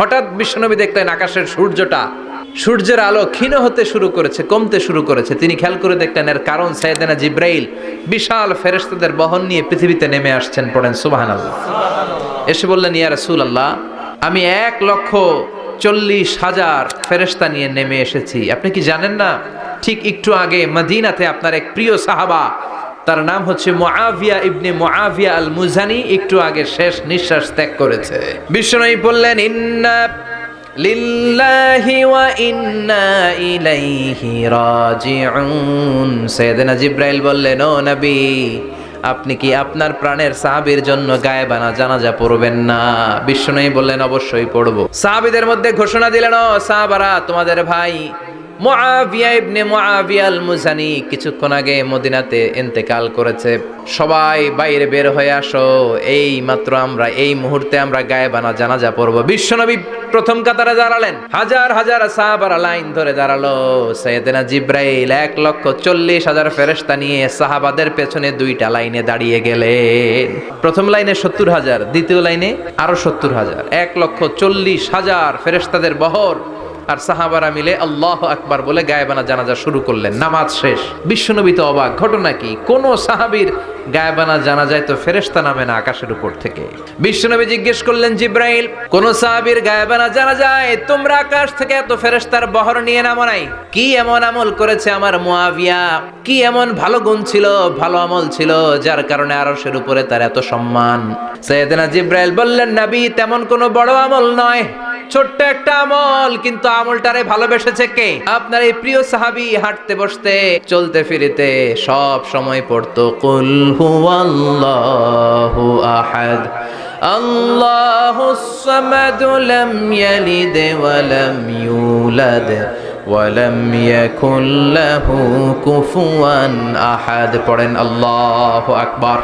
হঠাৎ বিশ্বনবী দেখলেন আকাশের সূর্যের আলো ক্ষীণ হতে শুরু করেছে, কমতে শুরু করেছে। তিনি খেয়াল করে দেখলেন এর কারণ সাইয়েদনা জিব্রাইল বিশাল ফেরেশতাদের বহন নিয়ে পৃথিবীতে নেমে আসছেন। পড়েন সুবহানাল্লাহ। এসে বললেন, ইয়া রাসূলুল্লাহ, আমি 1,40,000 ফেরেশতা নিয়ে নেমে এসেছি। আপনি কি জানেন না, ঠিক একটু আগে মদিনাতে আপনার এক প্রিয় সাহাবা, তার নাম হচ্ছে মুআবিয়া ইবনে মুআবিয়া আল মুজানি, একটু আগে শেষ নিঃশ্বাস ত্যাগ করেছে। বিশ্বনবী বললেন, ইন্না লিল্লাহি ওয়া ইন্না ইলাইহি রাজিউন। সাইয়েদনা জিব্রাইল বললেন, ও নবী, আপনি কি আপনার প্রাণের সাহাবীর জন্য গায়েবানা জানাজা পড়বেন না? বিশ্বনবী বললেন, অবশ্যই পড়ব। সাহাবীদের মধ্যে ঘোষণা দিলেন, ও সাহাবারা, তোমাদের ভাই মুআবিয়া ইবনে মুআবিয়া আল মুজানি কিছুক্ষণ আগে মদিনাতে ইন্তেকাল করেছে। সবাই বাইরে বের হয়ে আসো, এই মাত্র আমরা এই মুহূর্তে আমরা গায়েবানা জানাজা পড়ব। বিশ্বনবী প্রথম কাতারে দাঁড়ালেন, হাজার হাজার সাহাবারা লাইন ধরে দাঁড়ালো। সাইয়েদনা জিব্রাইল 1,40,000 ফেরেশতা নিয়ে সাহাবাদের পেছনে 2টা লাইনে দাঁড়িয়ে গেলেন। প্রথম লাইনে 70,000, দ্বিতীয় লাইনে আরো 70,000, 1,40,000 ফেরেশতাদের বহর। আর সাহাবারা মিলে আল্লাহু আকবার বলে গায়েবানা জানাজা শুরু করলেন। নামাজ শেষ। বিশ্বনবী তো অবাক, ঘটনা কি? কোন সাহাবীর গায়েবানা জানাজায় তো ফেরেশতা নামে না আকাশের উপর থেকে। বিশ্বনবী জিজ্ঞেস করলেন, জিব্রাইল, কোন সাহাবীর গায়েবানা জানাজায় তোমরা আকাশ থেকে এত ফেরেশতার বহর নিয়ে নামো নাই? কি এমন আমল করেছে আমার মুআবিয়া? কি এমন ভালো গুণ ছিল, ভালো আমল ছিল, যার কারণে আরশের উপরে তার এত সম্মান? সাইয়েদনা জিব্রাইল বললেন, নবী, তেমন কোনো বড় আমল নয়, ছোট্ট একটা আমল, কিন্তু আমলটারে ভালোবেসেছে কে? আপনার এই প্রিয় সাহাবী হাঁটতে বসতে চলতে ফিরিতে সব সময় পড়তো কুল হুয়াল্লাহু আহাদ আল্লাহুস সামাদ লাম ইয়ালিদ ওয়া লাম ইউলাদ ওয়া লাম ইয়াকুল লাহু কুফুয়ান আহাদ। পড়েন আল্লাহু আকবার।